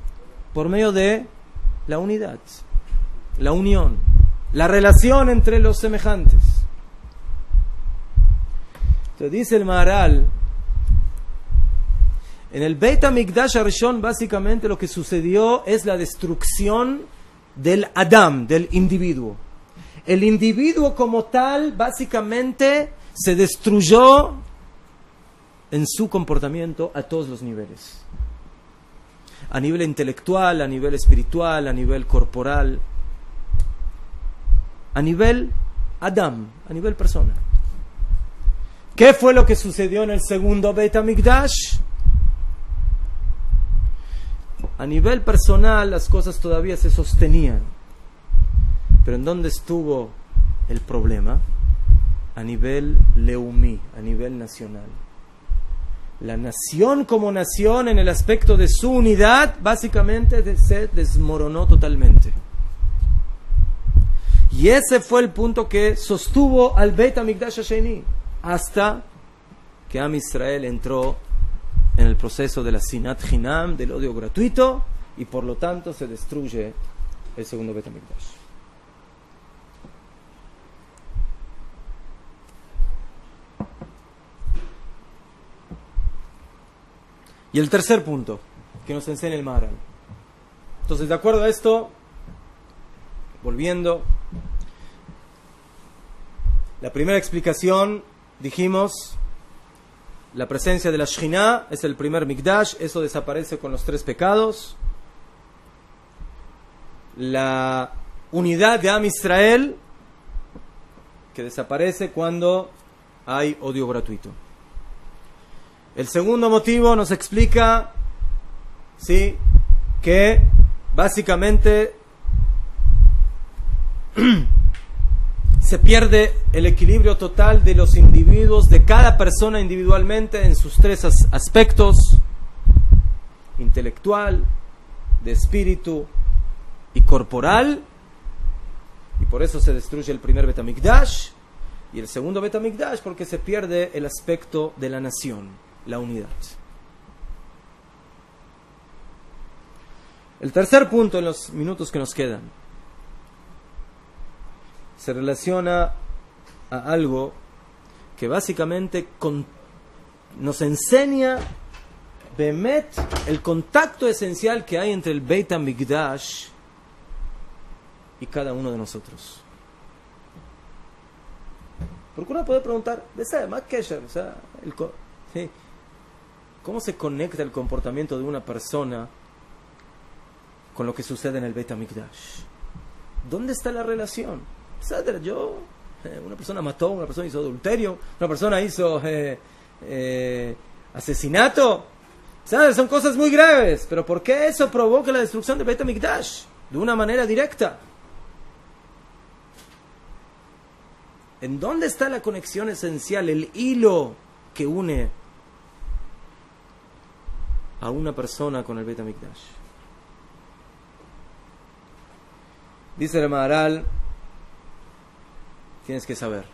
Por medio de la unidad, la unión, la relación entre los semejantes. Entonces dice el Maharal, en el Beit HaMikdash Arishon básicamente lo que sucedió es la destrucción del Adam, del individuo. El individuo como tal básicamente se destruyó en su comportamiento a todos los niveles. A nivel intelectual, a nivel espiritual, a nivel corporal, a nivel Adam, a nivel persona. ¿Qué fue lo que sucedió en el segundo Beit HaMikdash? A nivel personal las cosas todavía se sostenían. Pero ¿en dónde estuvo el problema? A nivel leumí, a nivel nacional. la nación como nación en el aspecto de su unidad básicamente se desmoronó totalmente. Y ese fue el punto que sostuvo al Beit HaMikdash Hasheni hasta que Am Israel entró en el proceso de la Sinat Hinam, del odio gratuito, y por lo tanto se destruye el segundo Beit HaMikdash. Y el tercer punto que nos enseña el Maharal. Entonces, de acuerdo a esto, volviendo, la primera explicación, dijimos, la presencia de la Shekhinah es el primer Mikdash, eso desaparece con los 3 pecados. La unidad de Am Israel, que desaparece cuando hay odio gratuito. El segundo motivo nos explica, ¿sí?, que básicamente se pierde el equilibrio total de los individuos, de cada persona individualmente en sus 3 aspectos: intelectual, de espíritu y corporal, y por eso se destruye el primer Beit HaMikdash y el segundo Beit HaMikdash, porque se pierde el aspecto de la nación, la unidad. El tercer punto en los minutos que nos quedan se relaciona a algo que básicamente nos enseña Bemet el contacto esencial que hay entre el Beit HaMikdash y cada uno de nosotros. Porque uno puede preguntar, ¿sí?, ¿cómo se conecta el comportamiento de una persona con lo que sucede en el Beit HaMikdash? ¿Dónde está la relación? Una persona mató, una persona hizo adulterio, una persona hizo asesinato. Son cosas muy graves, pero ¿por qué eso provoca la destrucción del Beit HaMikdash de una manera directa? ¿En dónde está la conexión esencial, el hilo que une a una persona con el Beit HaMikdash? Dice el Maharal, tienes que saber.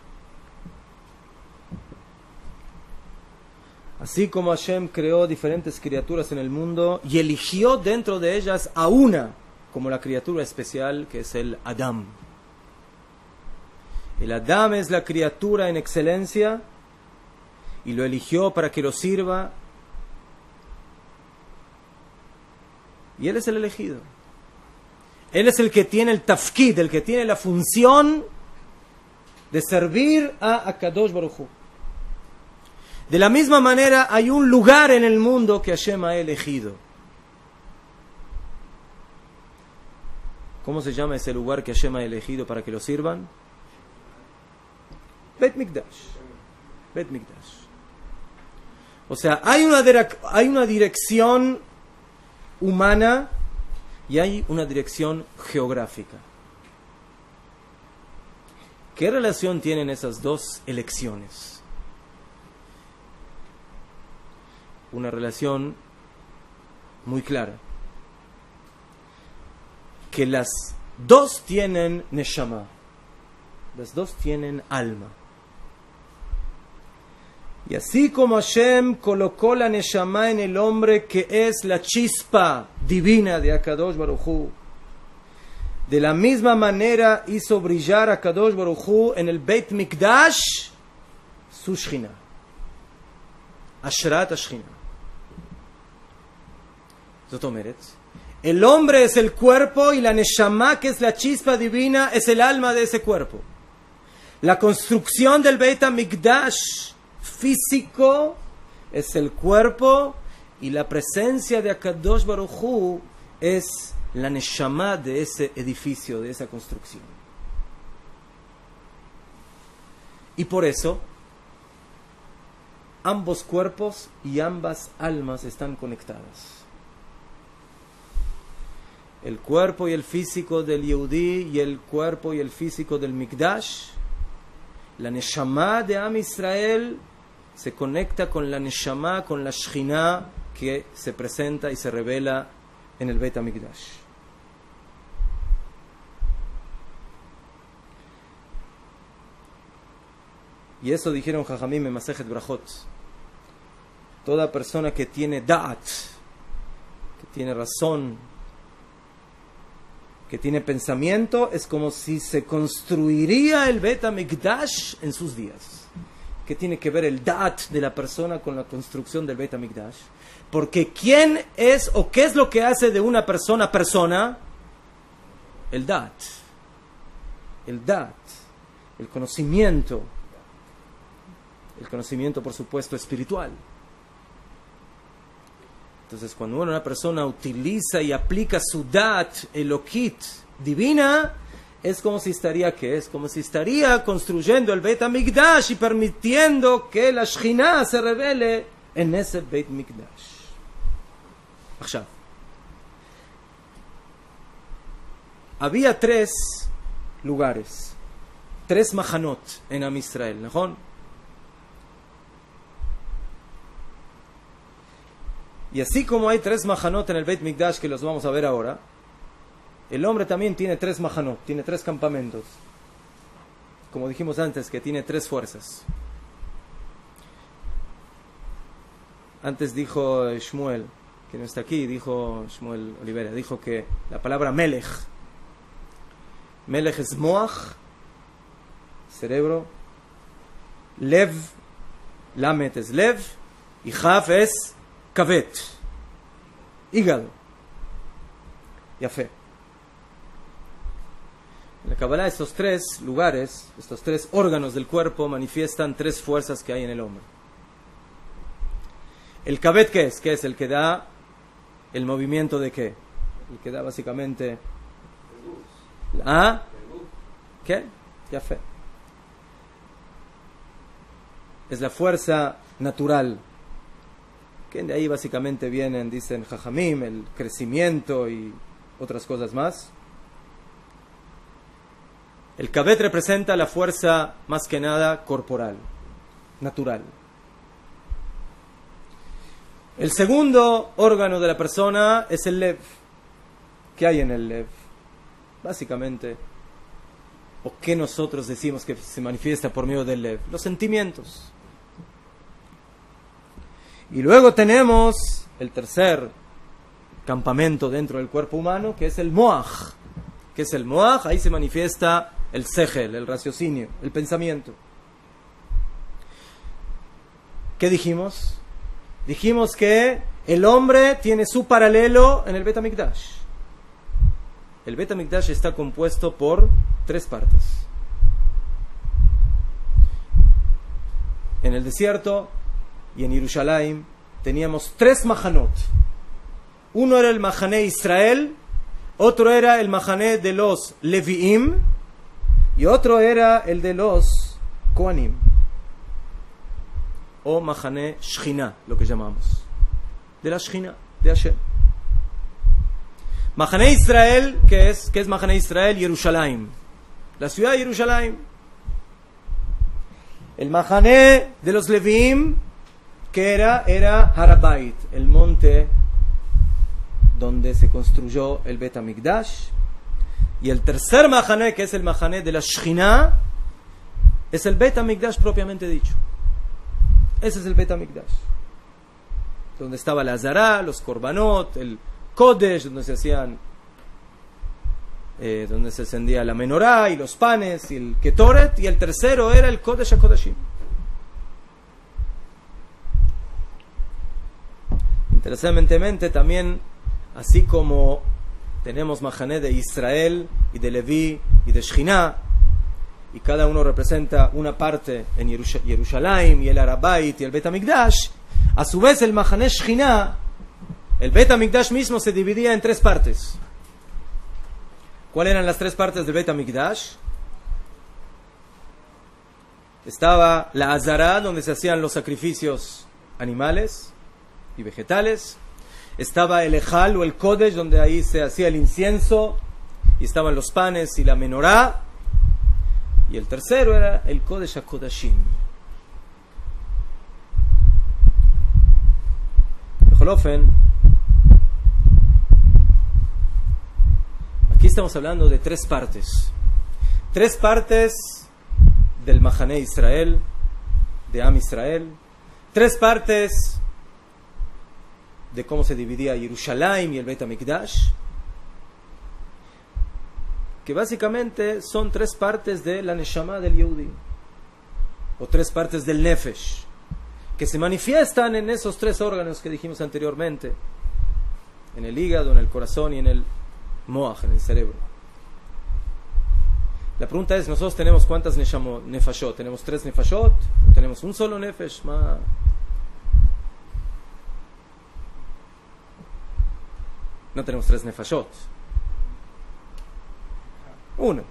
Así como Hashem creó diferentes criaturas en el mundo y eligió dentro de ellas a una como la criatura especial, que es el Adam. El Adam es la criatura en excelencia y lo eligió para que lo sirva, y él es el elegido. Él es el que tiene el tafkid, el que tiene la función de servir a Akadosh Baruj Hu. De la misma manera, hay un lugar en el mundo que Hashem ha elegido. ¿Cómo se llama ese lugar que Hashem ha elegido para que lo sirvan? Beit Mikdash. Beit Mikdash. O sea, hay una dirección humana y hay una dirección geográfica. ¿Qué relación tienen esas dos elecciones? Una relación muy clara. Que las dos tienen neshama. Las dos tienen alma. Y así como Hashem colocó la neshama en el hombre, que es la chispa divina de Akadosh Baruj Hu, de la misma manera hizo brillar a Akadosh Baruj Hu en el Beit Mikdash su Shechina. Ashrat Shechina. Zot omeret, el hombre es el cuerpo y la neshama, que es la chispa divina, es el alma de ese cuerpo. La construcción del Beit HaMikdash físico es el cuerpo y la presencia de Akadosh Baruj Hu es la neshama de ese edificio, de esa construcción. Y por eso ambos cuerpos y ambas almas están conectadas. El cuerpo y el físico del Yehudí y el cuerpo y el físico del Mikdash, la neshama de Am Israel se conecta con la Neshama, con la Shekhinah que se presenta y se revela en el Beit HaMikdash. Y eso dijeron Jajamim en Masejet Brajot. Toda persona que tiene da'at, que tiene razón, que tiene pensamiento, es como si se construiría el Beit HaMikdash en sus días. ¿Qué tiene que ver el da'at de la persona con la construcción del Beit HaMikdash? Porque ¿quién es o qué es lo que hace de una persona persona? El da'at. El da'at. El conocimiento. El conocimiento, por supuesto, espiritual. Entonces, cuando una persona utiliza y aplica su da'at elokit divina, es como si estaría, ¿qué? Es como si estaría construyendo el Beit HaMikdash y permitiendo que la Shekhinah se revele en ese Beit HaMikdash. Ahora, había 3 lugares, 3 mahanot en Am Israel, ¿no? Y así como hay 3 mahanot en el Beit Mikdash, que los vamos a ver ahora, el hombre también tiene 3 mahanot, tiene 3 campamentos. Como dijimos antes, que tiene 3 fuerzas. Antes dijo Shmuel, que no está aquí, dijo Shmuel Olivera, dijo que la palabra Melech es Moach, cerebro, Lev, Lamet es Lev, y Chaf es Kavet, hígado. Yafé. En la Kabbalah, estos 3 lugares, estos 3 órganos del cuerpo manifiestan 3 fuerzas que hay en el hombre. El Kavet, ¿qué es? ¿Qué es? El que da el movimiento de qué? El que da básicamente... ¿Ah? ¿Qué? Yafé. Es la fuerza natural. Que de ahí básicamente vienen, dicen Jajamim, el crecimiento y otras cosas más. El Kavet representa la fuerza más que nada corporal, natural. El segundo órgano de la persona es el Lev. ¿Qué hay en el Lev? Básicamente, o qué nosotros decimos que se manifiesta por medio del Lev, los sentimientos. Y luego tenemos el tercer campamento dentro del cuerpo humano, que es el Moach. ¿Qué es el Moach? Ahí se manifiesta el Sechel, el raciocinio, el pensamiento. ¿Qué dijimos? Dijimos que el hombre tiene su paralelo en el Beit HaMikdash. El Beit HaMikdash está compuesto por 3 partes. En el desierto y en Jerusalén teníamos 3 mahanot. Uno era el mahané Israel, otro era el mahané de los Leviim y otro era el de los Kohanim, o mahané Shekhinah, lo que llamamos, de la Shekhinah, de Hashem. Mahané Israel, ¿qué es? ¿Qué es mahané Israel? Jerusalén, la ciudad de Jerusalén. El mahané de los Leviim, que era Har HaBayit, el monte donde se construyó el Beit HaMikdash. Y el tercer mahané, que es el mahané de la Shekhinah, es el Beit HaMikdash propiamente dicho. Ese es el Beit HaMikdash, donde estaba la Azara, los Korbanot, el Kodesh, donde se hacían, donde se encendía la menorá y los panes y el Ketoret. Y el tercero era el Kodesh HaKodashim. Interesantemente también, así como tenemos mahané de Israel y de Leví y de Shekhinah, y cada uno representa una parte en Jerusalén y el Har HaBayit y el Beit HaMikdash, a su vez el mahané Shekhinah, el Beit HaMikdash mismo se dividía en 3 partes. ¿Cuáles eran las 3 partes del Beit HaMikdash? Estaba la Azara, donde se hacían los sacrificios animales y vegetales. Estaba el Ejal o el Kodesh, donde ahí se hacía el incienso, y estaban los panes y la menorá. Y el tercero era el Kodesh HaKodashim. Bejolofen, aquí estamos hablando de tres partes del Mahané Israel, de Am Israel, tres partes de cómo se dividía Jerusalén y el Beit HaMikdash, que básicamente son tres partes de la Neshama del Yehudi, o tres partes del Nefesh, que se manifiestan en esos tres órganos que dijimos anteriormente, en el hígado, en el corazón y en el Moach, en el cerebro. La pregunta es, ¿nosotros tenemos cuántas nefashot? ¿Tenemos tres nefashot? ¿Tenemos un solo nefesh? No tenemos tres nefashot. Uno.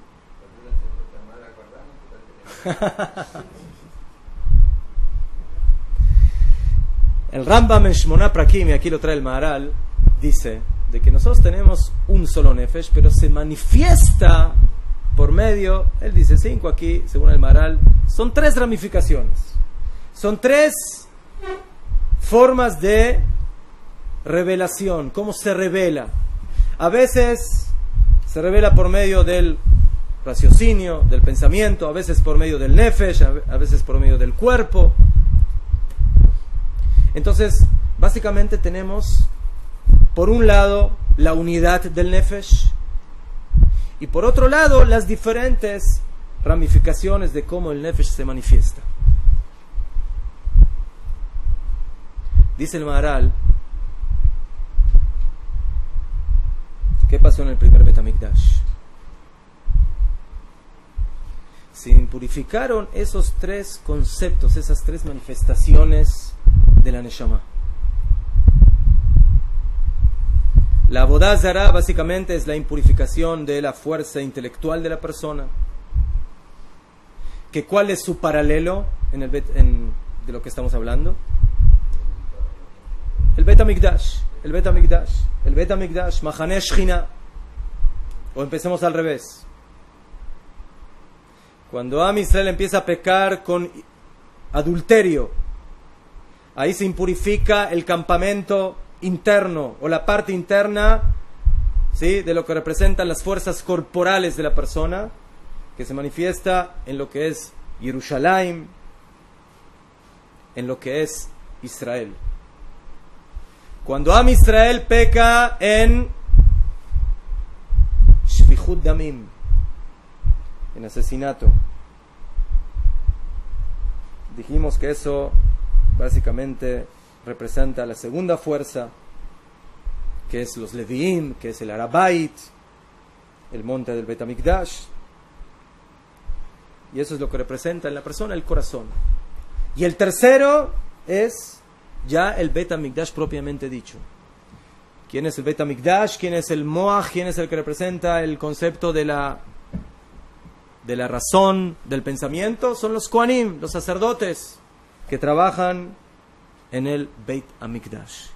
El Rambam en Shmona Prakim, y aquí lo trae el Maharal, dice de que nosotros tenemos un solo nefesh, pero se manifiesta por medio, él dice 5 aquí, según el Maharal, son tres ramificaciones, son tres formas de revelación, cómo se revela. A veces se revela por medio del raciocinio, del pensamiento, a veces por medio del nefesh, a veces por medio del cuerpo. Entonces, básicamente tenemos, por un lado, la unidad del nefesh, y por otro lado, las diferentes ramificaciones de cómo el nefesh se manifiesta. Dice el Maharal, ¿qué pasó en el primer Beit HaMikdash? Se impurificaron esos tres conceptos, esas tres manifestaciones de la Neshama. La Avodah Zará básicamente es la impurificación de la fuerza intelectual de la persona. ¿Que cuál es su paralelo de lo que estamos hablando? El Beit HaMikdash. El Beit HaMikdash. El Beit HaMikdash, Mahané Shechina. O empecemos al revés. Cuando Am Israel empieza a pecar con adulterio, ahí se impurifica el campamento interno o la parte interna, ¿sí?, de lo que representan las fuerzas corporales de la persona, que se manifiesta en lo que es Jerusalén, en lo que es Israel. Cuando Am Israel peca en Shfichut Damim, en asesinato, dijimos que eso básicamente representa la segunda fuerza, que es los Leviim, que es el Arabait, el monte del Beit HaMikdash, y eso es lo que representa en la persona el corazón. Y el tercero es ya el Beit HaMikdash propiamente dicho. ¿Quién es el Beit HaMikdash? ¿Quién es el Moach? ¿Quién es el que representa el concepto de la razón, del pensamiento? Son los Kohanim, los sacerdotes, que trabajan en el Beit HaMikdash.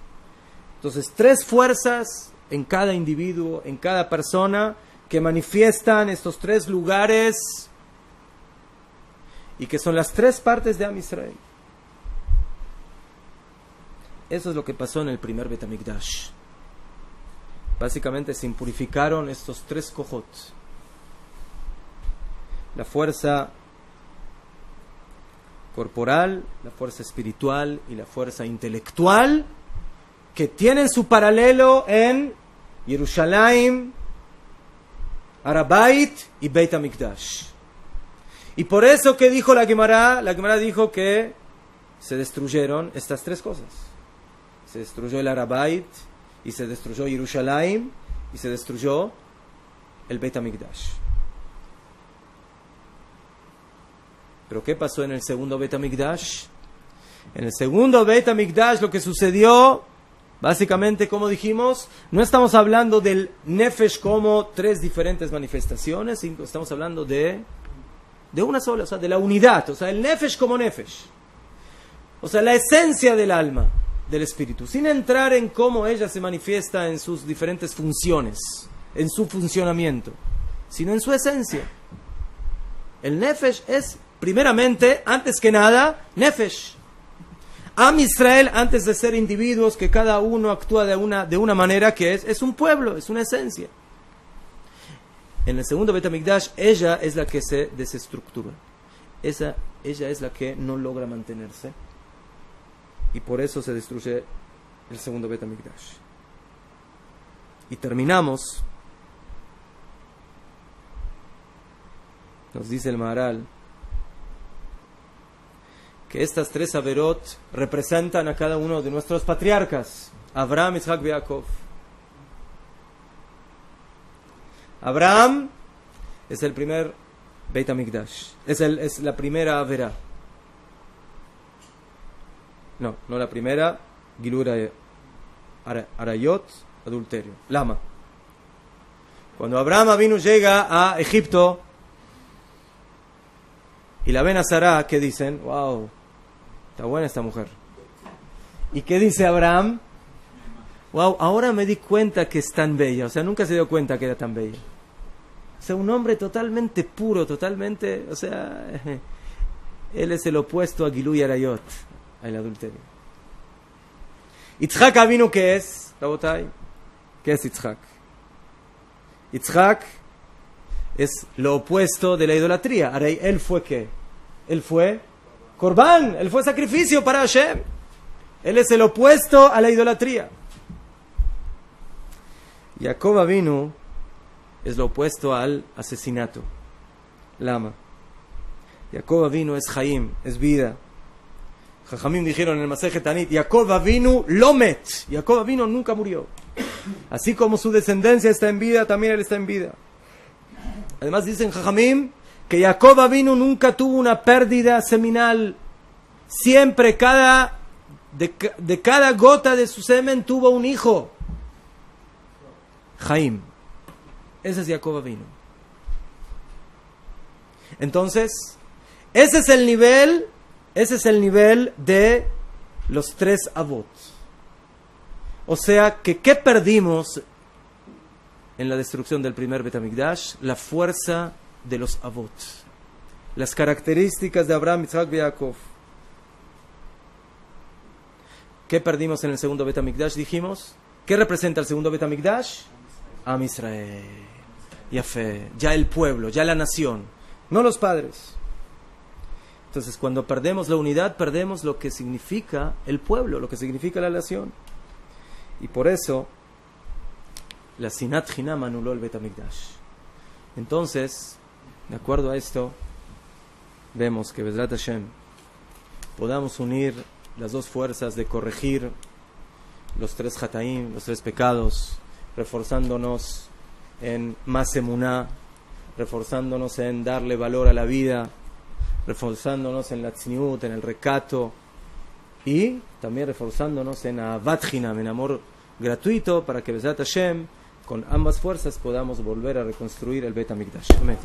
Entonces, tres fuerzas en cada individuo, en cada persona, que manifiestan estos tres lugares y que son las tres partes de Am Israel. Eso es lo que pasó en el primer Beit HaMikdash. Básicamente se impurificaron estos tres kohot: la fuerza corporal, la fuerza espiritual y la fuerza intelectual, que tienen su paralelo en Jerusalén, Arabait y Beit HaMikdash. Y por eso que dijo la Gemara dijo que se destruyeron estas tres cosas. Se destruyó el Arabait, y se destruyó Jerusalén, y se destruyó el Beit HaMikdash. ¿Pero qué pasó en el segundo Beit HaMikdash? En el segundo Beit HaMikdash lo que sucedió, básicamente, como dijimos, no estamos hablando del Nefesh como tres diferentes manifestaciones, sino estamos hablando de una sola, o sea, de la unidad, o sea, el Nefesh como Nefesh. O sea, la esencia del alma, del espíritu, sin entrar en cómo ella se manifiesta en sus diferentes funciones, en su funcionamiento, sino en su esencia. El Nefesh es, primeramente, antes que nada, Nefesh. Am Israel, antes de ser individuos que cada uno actúa de una manera que es un pueblo, es una esencia. En el segundo Bet HaMikdash, ella es la que se desestructura. Ella es la que no logra mantenerse. Y por eso se destruye el segundo Bet HaMikdash. Y terminamos. Nos dice el Maharal que estas tres averot representan a cada uno de nuestros patriarcas: Abraham, Isaac y Jacob. Abraham es el primer Beit HaMikdash, es la primera averá. No la primera, Gilur Arayot, adulterio. Lama. Cuando Abraham Avinu llega a Egipto y la ven a Sará, ¿qué dicen? Wow, está buena esta mujer. ¿Y qué dice Abraham? Wow, ahora me di cuenta que es tan bella. O sea, nunca se dio cuenta que era tan bella. O sea, un hombre totalmente puro, totalmente... O sea, él es el opuesto a Gilui Arayot, al adulterio. Yitzhak Avinu, ¿qué es? Rabotai, ¿qué es Yitzhak? Yitzhak es lo opuesto de la idolatría. Ahora, ¿él fue qué? Él fue Corbán, él fue sacrificio para Hashem. Él es el opuesto a la idolatría. Jacob Avinu es lo opuesto al asesinato. Lama. Jacob Avinu es Chaim, es vida. Jajamim dijeron en el Masejet Tanit, Jacob Avinu lomet. Jacob Avinu nunca murió. Así como su descendencia está en vida, también él está en vida. Además dicen Jajamim que Jacob Avinu nunca tuvo una pérdida seminal. Siempre de cada gota de su semen tuvo un hijo. Chaim. Ese es Jacob Avinu. Entonces, ese es el nivel de los tres avot. O sea, que ¿qué perdimos en la destrucción del primer Bet HaMikdash? La fuerza de los avot. Las características de Abraham, Isaac y Jacob. ¿Qué perdimos en el segundo Bet HaMikdash? Dijimos, ¿qué representa el segundo Bet HaMikdash? Am Israel. Yafé. Ya el pueblo, ya la nación. No los padres. Entonces, cuando perdemos la unidad, perdemos lo que significa el pueblo, lo que significa la nación. Y por eso, la Sinat Hinam anuló el Bet HaMikdash. Entonces, de acuerdo a esto, vemos que Bezrat Hashem podamos unir las dos fuerzas de corregir los tres Hataim, los tres pecados, reforzándonos en más emuná, reforzándonos en darle valor a la vida, reforzándonos en la tzniut, en el recato, y también reforzándonos en avat hinam, en amor gratuito, para que Bezrat Hashem, con ambas fuerzas, podamos volver a reconstruir el Bet HaMikdash. Amén.